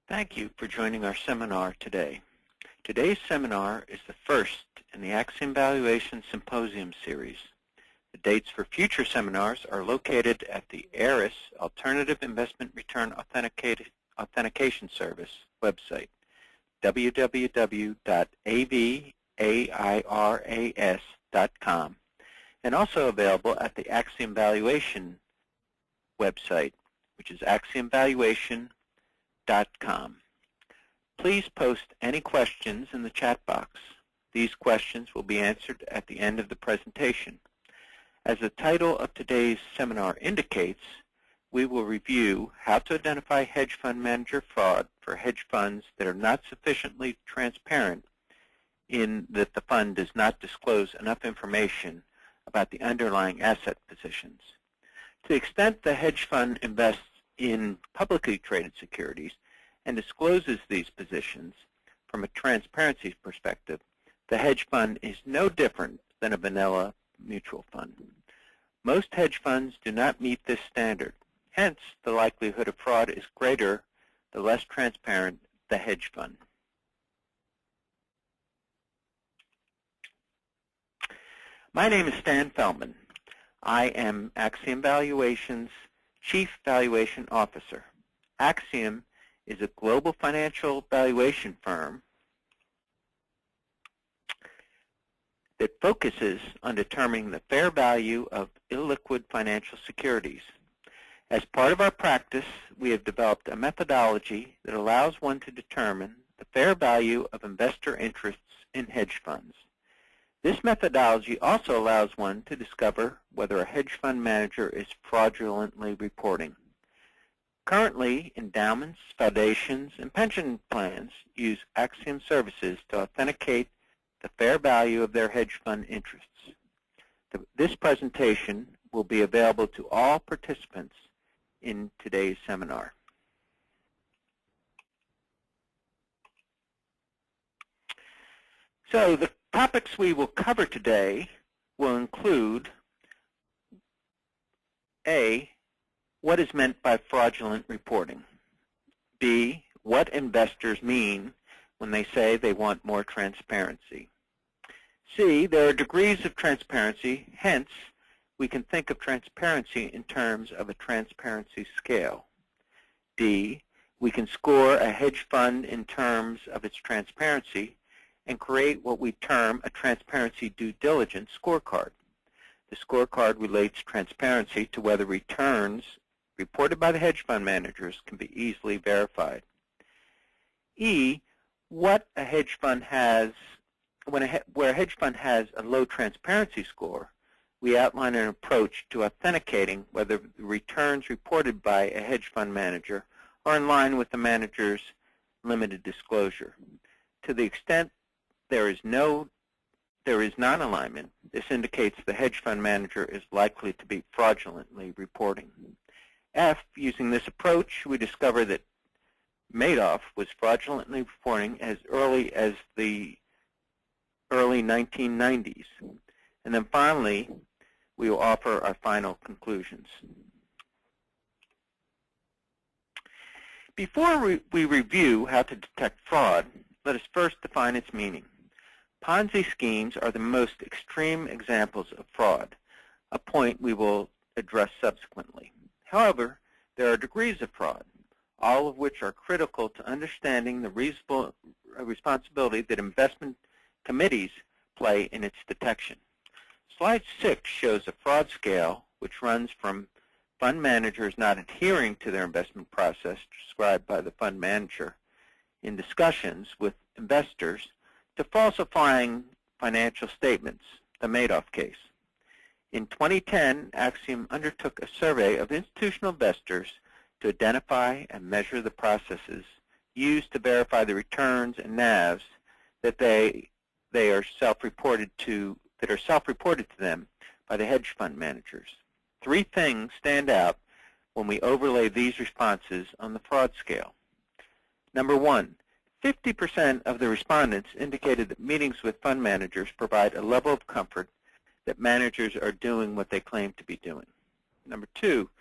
Thank you for joining our seminar today. Today's seminar is the first in the Axiom Valuation Symposium series. The dates for future seminars are located at the ARIS Alternative Investment Return Authentication Service website, www.avairas.com, and also available at the Axiom Valuation website, which is axiomvaluation.com. Please post any questions in the chat box. These questions will be answered at the end of the presentation. As the title of today's seminar indicates, we will review how to identify hedge fund manager fraud for hedge funds that are not sufficiently transparent in that the fund does not disclose enough information about the underlying asset positions. To the extent the hedge fund invests in publicly traded securities and discloses these positions from a transparency perspective, the hedge fund is no different than a vanilla mutual fund. Most hedge funds do not meet this standard. Hence, the likelihood of fraud is greater the less transparent the hedge fund. My name is Stan Feldman. I am Axiom Valuation's Chief Valuation Officer. Axiom is a global financial valuation firm that focuses on determining the fair value of illiquid financial securities. As part of our practice, we have developed a methodology that allows one to determine the fair value of investor interests in hedge funds. This methodology also allows one to discover whether a hedge fund manager is fraudulently reporting. Currently, endowments, foundations, and pension plans use Axiom services to authenticate the fair value of their hedge fund interests. This presentation will be available to all participants in today's seminar. So the topics we will cover today will include A, what is meant by fraudulent reporting? B, what investors mean when they say they want more transparency? C, there are degrees of transparency, hence we can think of transparency in terms of a transparency scale. D, we can score a hedge fund in terms of its transparency and create what we term a transparency due diligence scorecard. The scorecard relates transparency to whether returns reported by the hedge fund managers can be easily verified. E, what a hedge fund has, where a hedge fund has a low transparency score, we outline an approach to authenticating whether the returns reported by a hedge fund manager are in line with the manager's limited disclosure. To the extent there is non-alignment, this indicates the hedge fund manager is likely to be fraudulently reporting. F, using this approach, we discover that Madoff was fraudulently reporting as early as the early 1990s. And then finally, we will offer our final conclusions. Before we review how to detect fraud, let us first define its meaning. Ponzi schemes are the most extreme examples of fraud, a point we will address subsequently. However, there are degrees of fraud, all of which are critical to understanding the reasonable responsibility that investment committees play in its detection. Slide 6 shows a fraud scale which runs from fund managers not adhering to their investment process described by the fund manager in discussions with investors to falsifying financial statements, the Madoff case. In 2010, Axiom undertook a survey of institutional investors to identify and measure the processes used to verify the returns and NAVs that they are self-reported to them by the hedge fund managers. Three things stand out when we overlay these responses on the fraud scale. Number one, 50% of the respondents indicated that meetings with fund managers provide a level of comfort that managers are doing what they claim to be doing. Number two,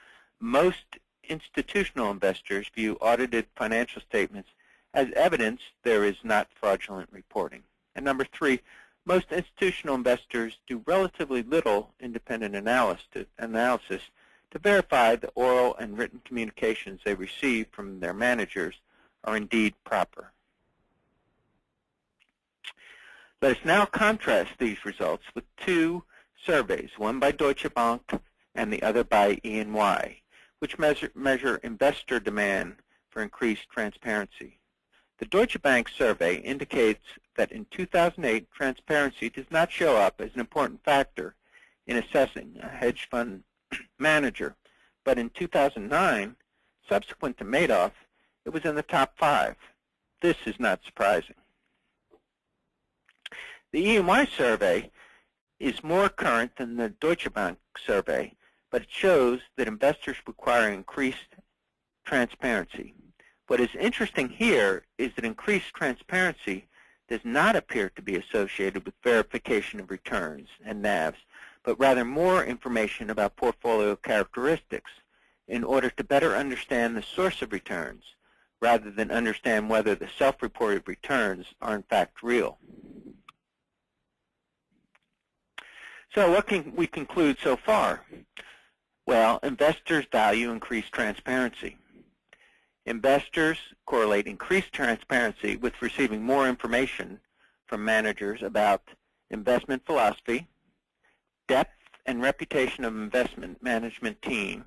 most institutional investors view audited financial statements as evidence there is not fraudulent reporting. And number 3, most institutional investors do relatively little independent analysis to verify the oral and written communications they receive from their managers are indeed proper. Let us now contrast these results with 2 surveys, one by Deutsche Bank and the other by E&Y, which measure investor demand for increased transparency. The Deutsche Bank survey indicates that in 2008, transparency does not show up as an important factor in assessing a hedge fund manager, but in 2009, subsequent to Madoff, it was in the top 5. This is not surprising. The E&Y survey is more current than the Deutsche Bank survey, but it shows that investors require increased transparency. What is interesting here is that increased transparency does not appear to be associated with verification of returns and NAVs, but rather more information about portfolio characteristics in order to better understand the source of returns, rather than understand whether the self-reported returns are in fact real. So what can we conclude so far? Well, investors value increased transparency. Investors correlate increased transparency with receiving more information from managers about investment philosophy, depth and reputation of investment management team,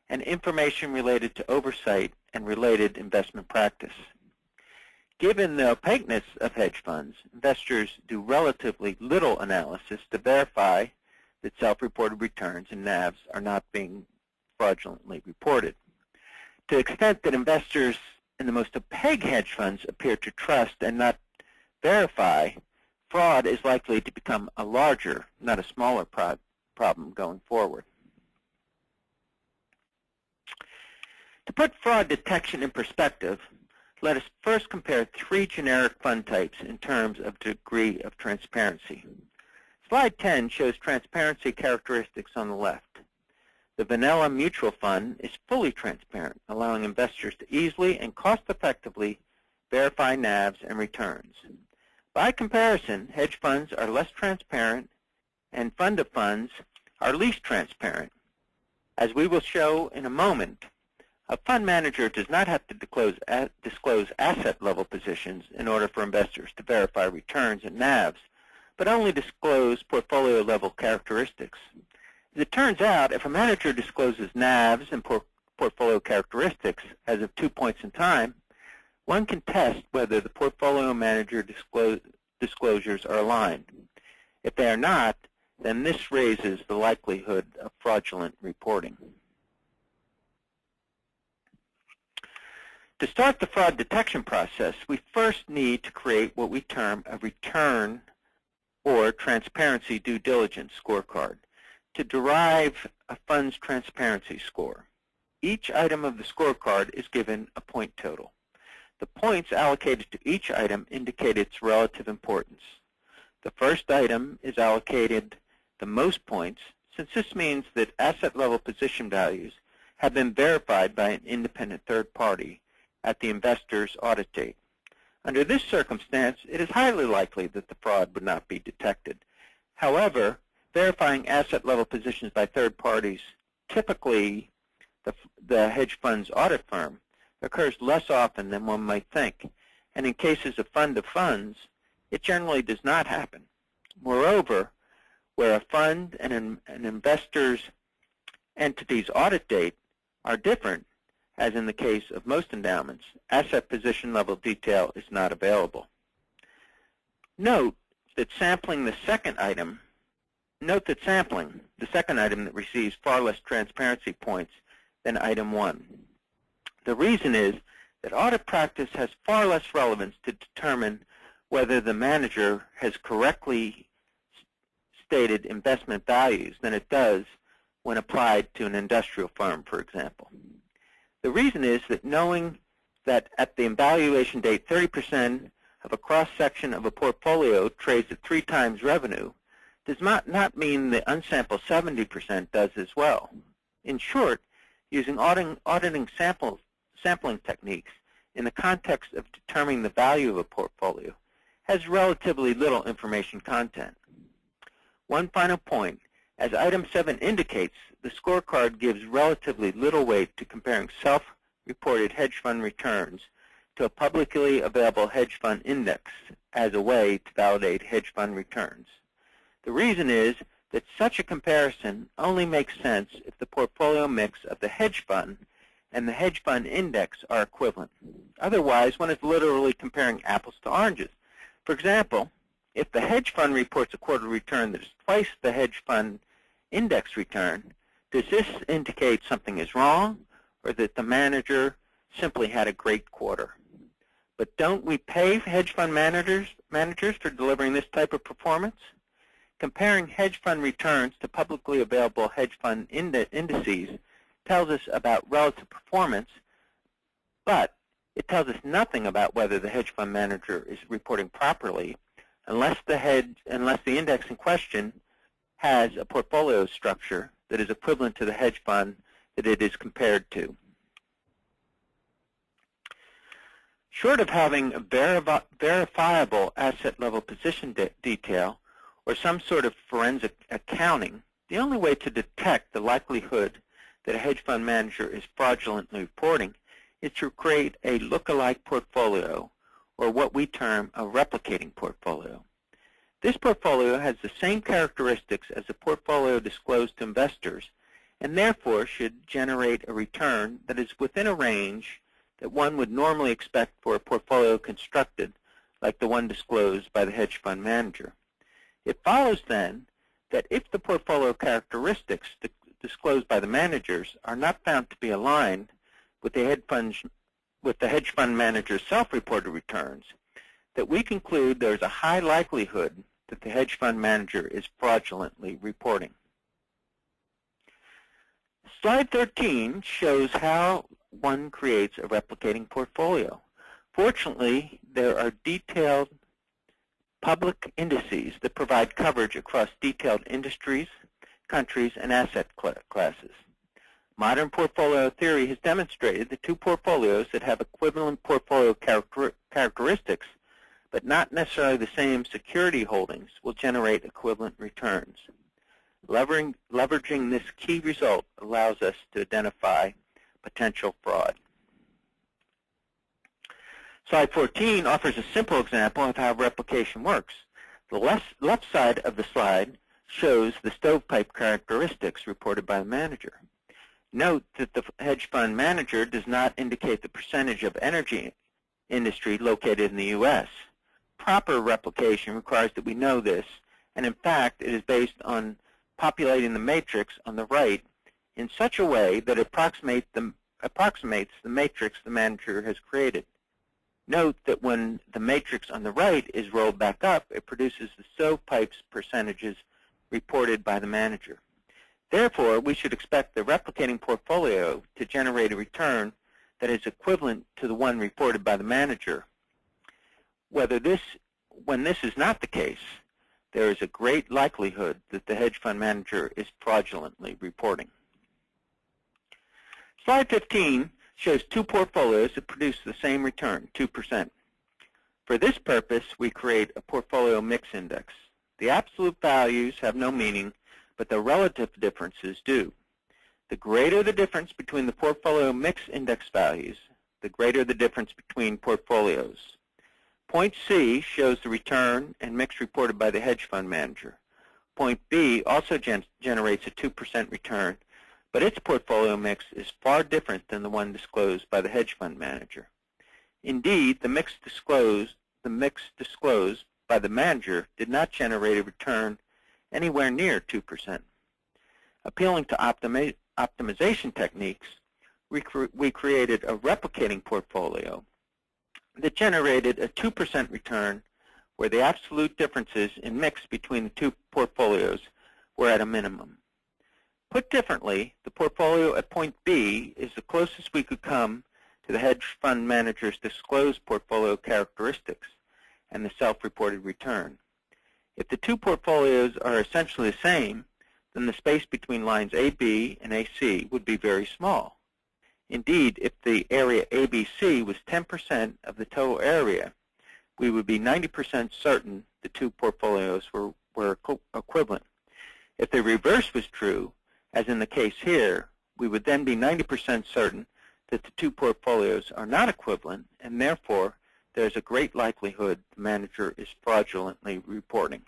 and information related to oversight and related investment practice. Given the opaqueness of hedge funds, investors do relatively little analysis to verify that self-reported returns and NAVs are not being fraudulently reported. To the extent that investors in the most opaque hedge funds appear to trust and not verify, fraud is likely to become a larger, not a smaller problem going forward. To put fraud detection in perspective, let us first compare 3 generic fund types in terms of degree of transparency. Slide 10 shows transparency characteristics on the left. The vanilla mutual fund is fully transparent, allowing investors to easily and cost-effectively verify NAVs and returns. By comparison, hedge funds are less transparent, and fund of funds are least transparent. As we will show in a moment, a fund manager does not have to disclose asset-level positions in order for investors to verify returns and NAVs, but only disclose portfolio-level characteristics. As it turns out, if a manager discloses NAVs and portfolio characteristics as of 2 points in time, one can test whether the portfolio manager disclosures are aligned. If they are not, then this raises the likelihood of fraudulent reporting. To start the fraud detection process, we first need to create what we term a return or transparency due diligence scorecard to derive a fund's transparency score. Each item of the scorecard is given a point total. The points allocated to each item indicate its relative importance. The first item is allocated the most points, since this means that asset-level position values have been verified by an independent third party at the investor's audit date. Under this circumstance, it is highly likely that the fraud would not be detected. However, verifying asset-level positions by third parties, typically the hedge fund's audit firm, occurs less often than one might think, and in cases of funds, it generally does not happen. Moreover, where a fund and an investor's entity's audit date are different, as in the case of most endowments, asset position level detail is not available. Note that sampling, the second item that receives far less transparency points than item 1. The reason is that audit practice has far less relevance to determine whether the manager has correctly stated investment values than it does when applied to an industrial firm, for example. The reason is that knowing that at the evaluation date 30% of a cross-section of a portfolio trades at 3 times revenue does not mean the unsampled 70% does as well. In short, using auditing sampling techniques in the context of determining the value of a portfolio has relatively little information content. One final point, as item 7 indicates, the scorecard gives relatively little weight to comparing self-reported hedge fund returns to a publicly available hedge fund index as a way to validate hedge fund returns. The reason is that such a comparison only makes sense if the portfolio mix of the hedge fund and the hedge fund index are equivalent. Otherwise, one is literally comparing apples to oranges. For example, if the hedge fund reports a quarterly return that is twice the hedge fund index return, does this indicate something is wrong or that the manager simply had a great quarter? But don't we pay hedge fund managers for delivering this type of performance? Comparing hedge fund returns to publicly available hedge fund indices tells us about relative performance, but it tells us nothing about whether the hedge fund manager is reporting properly unless the index in question has a portfolio structure that is equivalent to the hedge fund that it is compared to. Short of having a verifiable asset-level position detail or some sort of forensic accounting, the only way to detect the likelihood that a hedge fund manager is fraudulently reporting is to create a look-alike portfolio, or what we term a replicating portfolio. This portfolio has the same characteristics as the portfolio disclosed to investors, and therefore should generate a return that is within a range that one would normally expect for a portfolio constructed like the one disclosed by the hedge fund manager. It follows then that if the portfolio characteristics disclosed by the managers are not found to be aligned with the hedge fund manager's self-reported returns, that we conclude there is a high likelihood that the hedge fund manager is fraudulently reporting. Slide 13 shows how one creates a replicating portfolio. Fortunately, there are detailed public indices that provide coverage across detailed industries, countries, and asset classes. Modern portfolio theory has demonstrated that two portfolios that have equivalent portfolio characteristics but not necessarily the same security holdings will generate equivalent returns. Leveraging this key result allows us to identify potential fraud. Slide 14 offers a simple example of how replication works. The left side of the slide shows the stovepipe characteristics reported by the manager. Note that the hedge fund manager does not indicate the percentage of energy industry located in the U.S. Proper replication requires that we know this, and in fact, it is based on populating the matrix on the right in such a way that it approximates the matrix the manager has created. Note that when the matrix on the right is rolled back up, it produces the stovepipes percentages reported by the manager. Therefore, we should expect the replicating portfolio to generate a return that is equivalent to the one reported by the manager. When this is not the case, there is a great likelihood that the hedge fund manager is fraudulently reporting. Slide 15 shows two portfolios that produce the same return, 2%. For this purpose, we create a portfolio mix index. The absolute values have no meaning, but the relative differences do. The greater the difference between the portfolio mix index values, the greater the difference between portfolios. Point C shows the return and mix reported by the hedge fund manager. Point B also generates a 2% return, but its portfolio mix is far different than the one disclosed by the hedge fund manager. Indeed, the mix disclosed by the manager did not generate a return anywhere near 2%. Appealing to optimization techniques, we created a replicating portfolio that generated a 2% return where the absolute differences in mix between the two portfolios were at a minimum. Put differently, the portfolio at point B is the closest we could come to the hedge fund manager's disclosed portfolio characteristics and the self-reported return. If the two portfolios are essentially the same, then the space between lines AB and AC would be very small. Indeed, if the area ABC was 10% of the total area, we would be 90% certain the two portfolios were equivalent. If the reverse was true, as in the case here, we would then be 90% certain that the two portfolios are not equivalent, and therefore there's a great likelihood the manager is fraudulently reporting.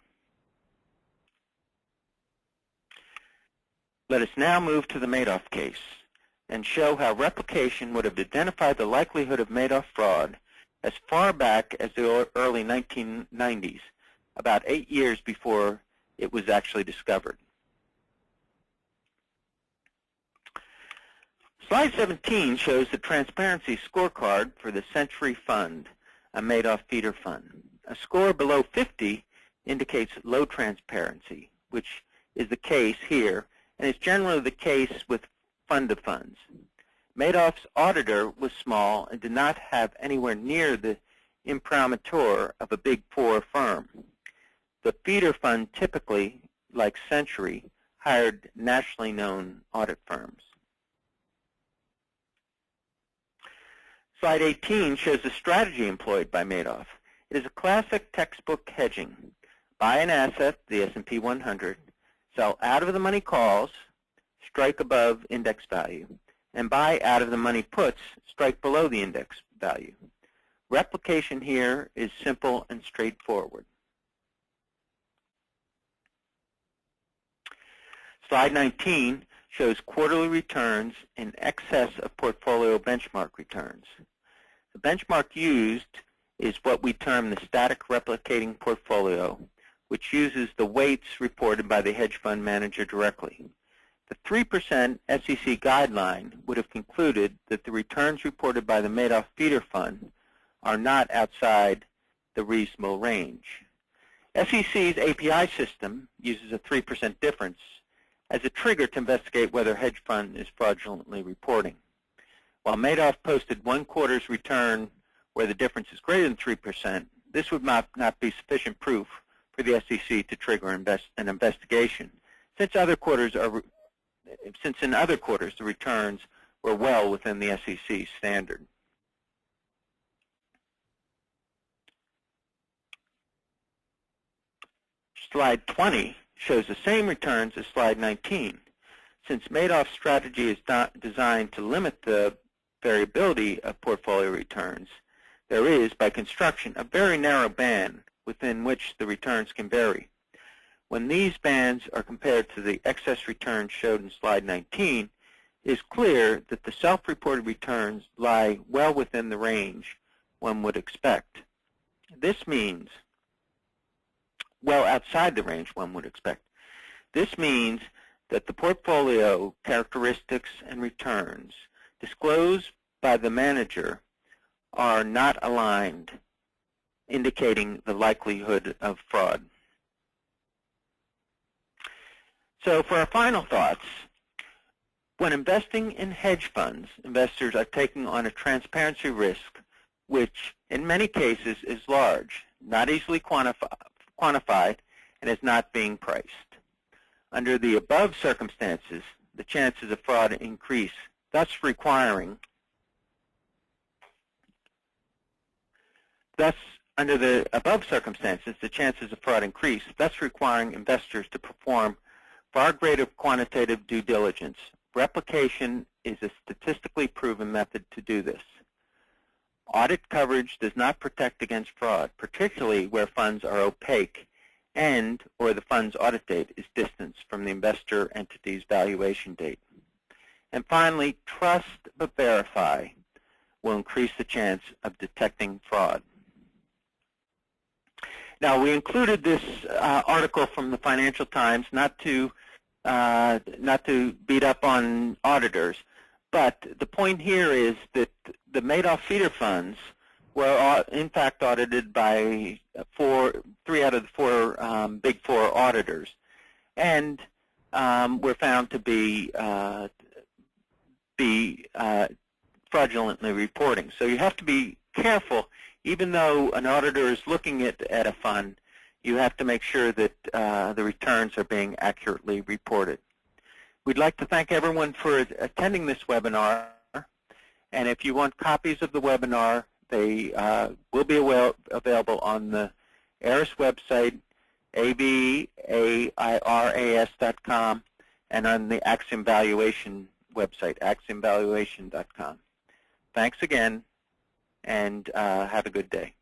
Let us now move to the Madoff case and show how replication would have identified the likelihood of Madoff fraud as far back as the early 1990s, about 8 years before it was actually discovered. Slide 17 shows the transparency scorecard for the Century Fund, a Madoff feeder fund. A score below 50 indicates low transparency, which is the case here, and is generally the case with fund-of-funds. Madoff's auditor was small and did not have anywhere near the imprimatur of a Big Four firm. The feeder fund typically, like Century, hired nationally known audit firms. Slide 18 shows the strategy employed by Madoff. It is a classic textbook hedging. Buy an asset, the S&P 100, sell out of the money calls, strike above index value, and buy out of the money puts, strike below the index value. Replication here is simple and straightforward. Slide 19 shows quarterly returns in excess of portfolio benchmark returns. The benchmark used is what we term the static replicating portfolio, which uses the weights reported by the hedge fund manager directly. The 3% SEC guideline would have concluded that the returns reported by the Madoff feeder fund are not outside the reasonable range. SEC's API system uses a 3% difference as a trigger to investigate whether a hedge fund is fraudulently reporting. While Madoff posted one quarter's return where the difference is greater than 3%, this would not be sufficient proof for the SEC to trigger an investigation, since in other quarters the returns were well within the SEC standard. Slide 20 shows the same returns as slide 19. Since Madoff's strategy is designed to limit the variability of portfolio returns, there is, by construction, a very narrow band within which the returns can vary. When these bands are compared to the excess returns showed in slide 19, it is clear that the self-reported returns lie well within the range one would expect. This means, well outside the range one would expect. This means that the portfolio characteristics and returns disclosed by the manager are not aligned, indicating the likelihood of fraud. So for our final thoughts, when investing in hedge funds, investors are taking on a transparency risk which in many cases is large, not easily quantified, and is not being priced. Under the above circumstances, the chances of fraud increase, thus under the above circumstances, the chances of fraud increase, thus requiring investors to perform far greater quantitative due diligence. Replication is a statistically proven method to do this. Audit coverage does not protect against fraud, particularly where funds are opaque and or the fund's audit date is distanced from the investor entity's valuation date. And finally, trust but verify will increase the chance of detecting fraud. Now, we included this article from the Financial Times not to beat up on auditors, but the point here is that the Madoff feeder funds were in fact audited by 3 out of the 4 Big Four auditors, and were found to be fraudulently reporting. So you have to be careful. Even though an auditor is looking at a fund, you have to make sure that the returns are being accurately reported. We'd like to thank everyone for attending this webinar. And if you want copies of the webinar, they will be available on the ARIS website, avairas.com, and on the Axiom Valuation website, axiomvaluation.com. Thanks again, and have a good day.